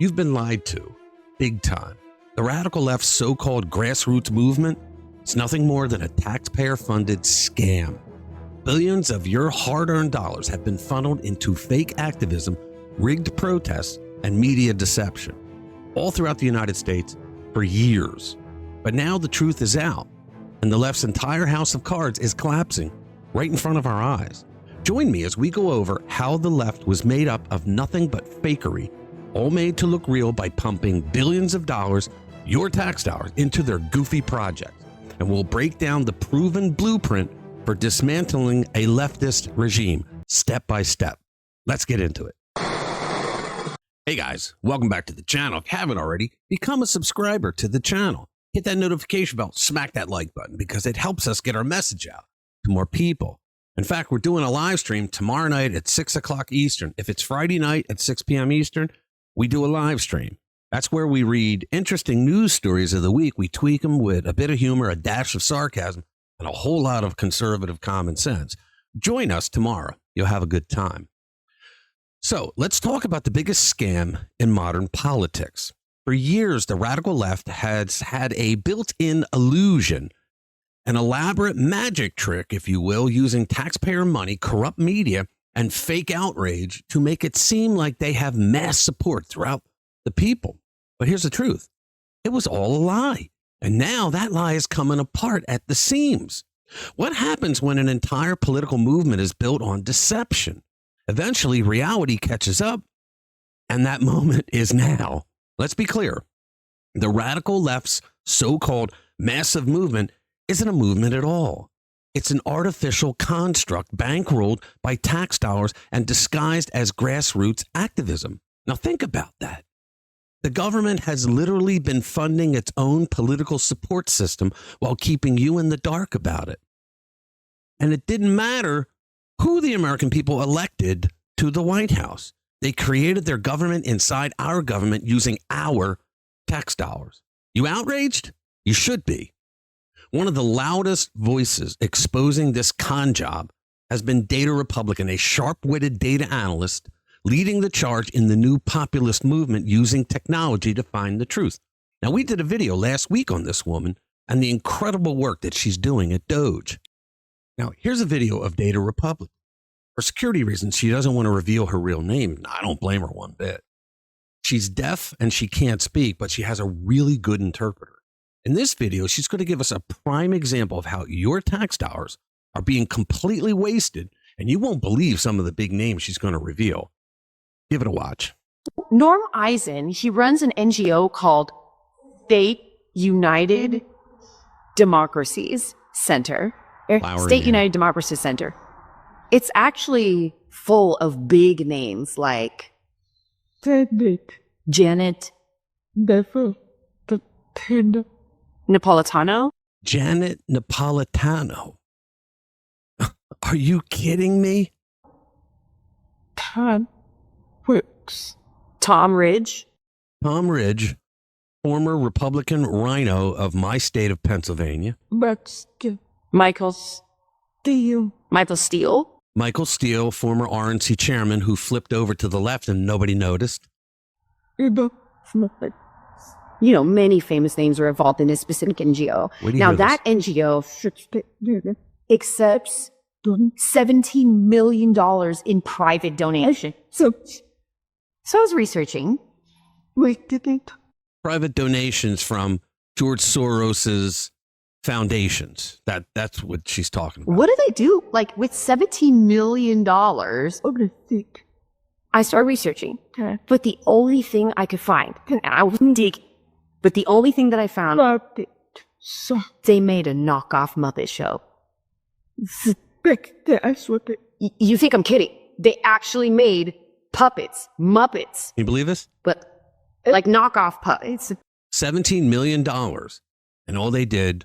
You've been lied to, big time. The radical left's so-called grassroots movement is nothing more than a taxpayer-funded scam. Billions of your hard-earned dollars have been funneled into fake activism, rigged protests, and media deception, all throughout the United States for years. But now the truth is out, and the left's entire house of cards is collapsing right in front of our eyes. Join me as we go over how the left was made up of nothing but fakery, all made to look real by pumping billions of dollars, your tax dollars, into their goofy projects. And we'll break down the proven blueprint for dismantling a leftist regime, step by step. Let's get into it. Hey guys, welcome back to the channel. If you haven't already, become a subscriber to the channel. Hit that notification bell, smack that like button, because it helps us get our message out to more people. In fact, we're doing a live stream tomorrow night at 6 o'clock Eastern. If it's Friday night at 6 p.m. Eastern, we do a live stream. That's where we read interesting news stories of the week. We tweak them with a bit of humor, a dash of sarcasm, and a whole lot of conservative common sense. Join us tomorrow. You'll have a good time. So let's talk about the biggest scam in modern politics. For years, the radical left has had a built-in illusion, an elaborate magic trick, if you will, using taxpayer money, corrupt media, and fake outrage to make it seem like they have mass support throughout the people. But here's the truth. It was all a lie. And now that lie is coming apart at the seams. What happens when an entire political movement is built on deception? Eventually, reality catches up, and that moment is now. Let's be clear. The radical left's so-called massive movement isn't a movement at all. It's an artificial construct bankrolled by tax dollars and disguised as grassroots activism. Now think about that. The government has literally been funding its own political support system while keeping you in the dark about it. And it didn't matter who the American people elected to the White House. They created their government inside our government using our tax dollars. You outraged? You should be. One of the loudest voices exposing this con job has been Data Republican, a sharp-witted data analyst leading the charge in the new populist movement using technology to find the truth. Now, we did a video last week on this woman and the incredible work that she's doing at Doge. Now, here's a video of Data Republican. For security reasons, she doesn't want to reveal her real name. I don't blame her one bit. She's deaf and she can't speak, but she has a really good interpreter. In this video, she's going to give us a prime example of how your tax dollars are being completely wasted, and you won't believe some of the big names she's going to reveal. Give it a watch. Norm Eisen, he runs an NGO called State United Democracies Center. State United Democracy Center. It's actually full of big names like Janet Napolitano. Janet Napolitano. Are you kidding me? Tom Ridge. Tom Ridge, former Republican rhino of my state of Pennsylvania. Michael Steele. Michael Steele, former RNC chairman who flipped over to the left and nobody noticed. You know, many famous names are involved in this specific NGO. Now, that NGO accepts $17 million in private donation. So I was researching. Private donations from George Soros's foundations. That's what she's talking about. What do they do? Like, with $17 million, I started researching. But the only thing I could find, and I wouldn't dig, but the only thing that I found, they made a knockoff Muppet show. You think I'm kidding? They actually made puppets, Muppets. Can you believe this? But like knockoff puppets. $17 million. And all they did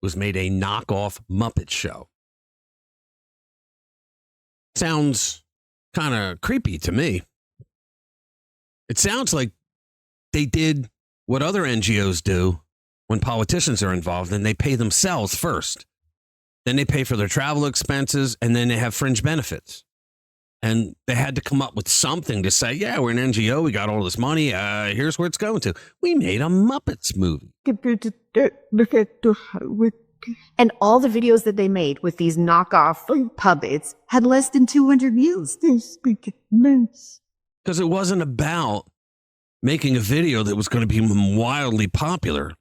was made a knockoff Muppet show. Sounds kind of creepy to me. It sounds like they did what other NGOs do when politicians are involved, and they pay themselves first. Then they pay for their travel expenses, and then they have fringe benefits. And they had to come up with something to say, yeah, we're an NGO. We got all this money. Here's where it's going to. We made a Muppets movie. And all the videos that they made with these knockoff puppets had less than 200 views. Because it wasn't about making a video that was going to be wildly popular.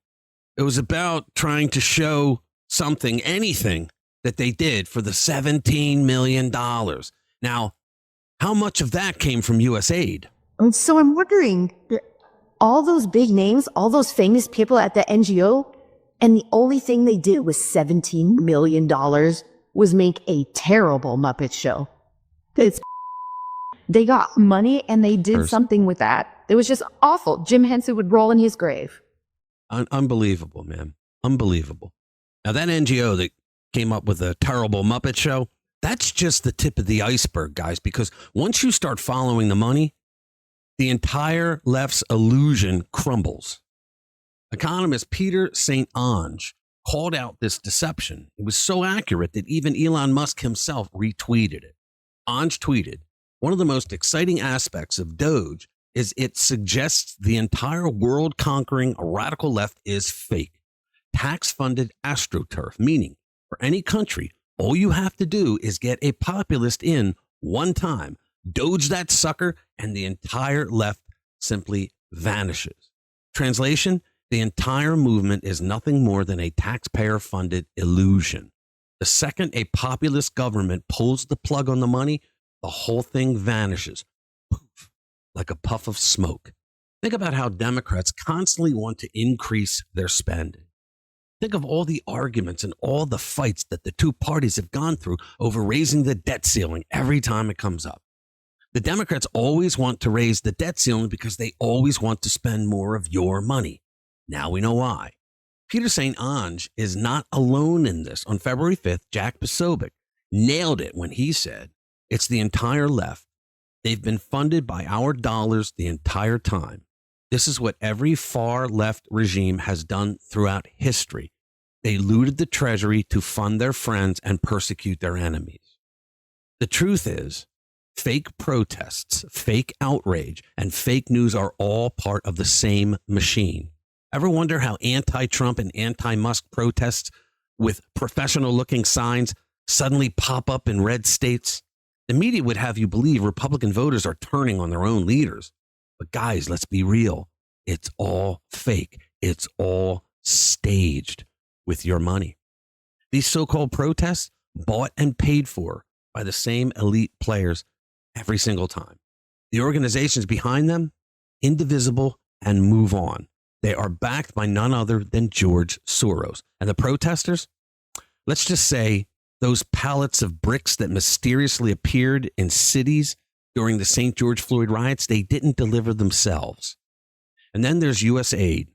It was about trying to show something, anything that they did for the $17 million. Now, how much of that came from U.S. aid? So I'm wondering, all those big names, all those famous people at the NGO, and the only thing they did was $17 million was make a terrible Muppet show. They got money and they did something with that. It was just awful. Jim Henson would roll in his grave. Unbelievable, man. Unbelievable. Now, that NGO that came up with a terrible Muppet show, that's just the tip of the iceberg, guys, because once you start following the money, the entire left's illusion crumbles. Economist Peter St. Onge called out this deception. It was so accurate that even Elon Musk himself retweeted it. Onge tweeted, "One of the most exciting aspects of Doge is it suggests the entire world-conquering radical left is fake. Tax-funded astroturf, meaning for any country, all you have to do is get a populist in one time, Doge that sucker, and the entire left simply vanishes." Translation, the entire movement is nothing more than a taxpayer-funded illusion. The second a populist government pulls the plug on the money, the whole thing vanishes. Poof, like a puff of smoke. Think about how Democrats constantly want to increase their spending. Think of all the arguments and all the fights that the two parties have gone through over raising the debt ceiling every time it comes up. The Democrats always want to raise the debt ceiling because they always want to spend more of your money. Now we know why. Peter St. Onge is not alone in this. On February 5th, Jack Posobiec nailed it when he said, "It's the entire left. They've been funded by our dollars the entire time. This is what every far left regime has done throughout history. They looted the treasury to fund their friends and persecute their enemies." The truth is, fake protests, fake outrage, and fake news are all part of the same machine. Ever wonder how anti-Trump and anti-Musk protests with professional-looking signs suddenly pop up in red states? The media would have you believe Republican voters are turning on their own leaders. But guys, let's be real. It's all fake. It's all staged with your money. These so-called protests, bought and paid for by the same elite players every single time. The organizations behind them, indivisible and move on. They are backed by none other than George Soros. And the protesters, let's just say those pallets of bricks that mysteriously appeared in cities during the St. George Floyd riots, they didn't deliver themselves. And then there's U.S. aid,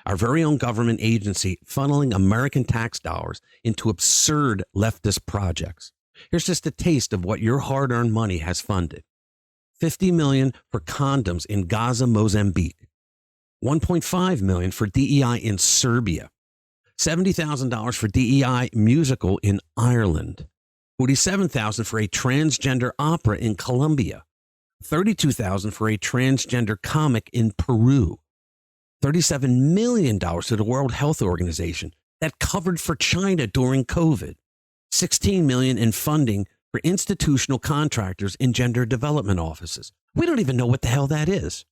our very own government agency funneling American tax dollars into absurd leftist projects. Here's just a taste of what your hard-earned money has funded. $50 million for condoms in Gaza, Mozambique. $1.5 million for DEI in Serbia. $70,000 for DEI musical in Ireland. $47,000 for a transgender opera in Colombia. $32,000 for a transgender comic in Peru. $37 million to the World Health Organization that covered for China during COVID. $16 million in funding for institutional contractors in gender development offices. We don't even know what the hell that is.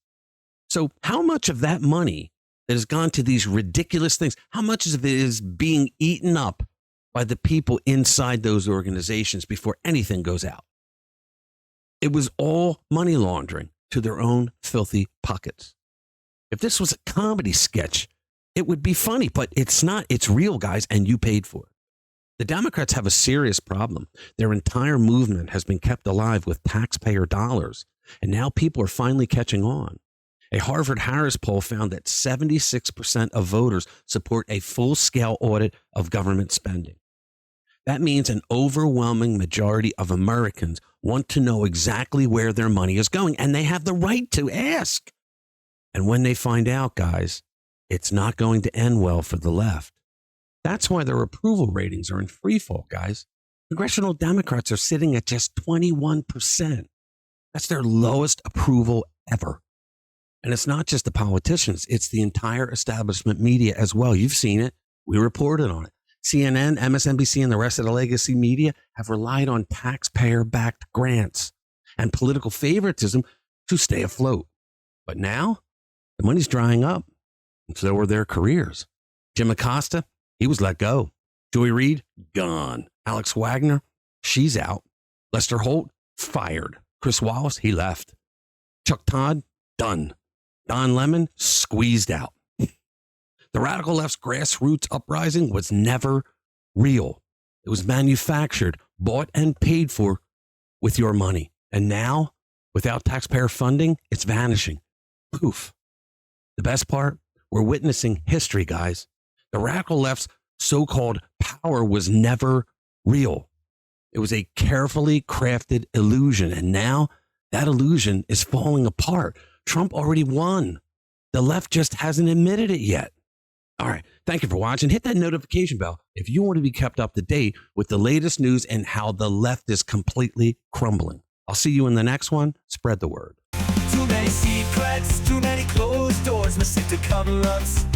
So how much of that money that has gone to these ridiculous things, how much of it is being eaten up by the people inside those organizations before anything goes out? It was all money laundering to their own filthy pockets. If this was a comedy sketch, it would be funny, but it's not. It's real, guys, and you paid for it. The Democrats have a serious problem. Their entire movement has been kept alive with taxpayer dollars, and now people are finally catching on. A Harvard-Harris poll found that 76% of voters support a full-scale audit of government spending. That means an overwhelming majority of Americans want to know exactly where their money is going, and they have the right to ask. And when they find out, guys, it's not going to end well for the left. That's why their approval ratings are in free fall, guys. Congressional Democrats are sitting at just 21%. That's their lowest approval ever. And it's not just the politicians, it's the entire establishment media as well. You've seen it. We reported on it. CNN, MSNBC, and the rest of the legacy media have relied on taxpayer-backed grants and political favoritism to stay afloat. But now, the money's drying up, and so are their careers. Jim Acosta, he was let go. Joy Reid, gone. Alex Wagner, she's out. Lester Holt, fired. Chris Wallace, he left. Chuck Todd, done. Don Lemon, squeezed out. The radical left's grassroots uprising was never real. It was manufactured, bought and paid for with your money. And now, without taxpayer funding, it's vanishing. Poof. The best part, we're witnessing history, guys. The radical left's so-called power was never real. It was a carefully crafted illusion. And now that illusion is falling apart. Trump already won. The left just hasn't admitted it yet. All right. Thank you for watching. Hit that notification bell if you want to be kept up to date with the latest news and how the left is completely crumbling. I'll see you in the next one. Spread the word. Too many secrets, too many closed doors, missing to cover ups.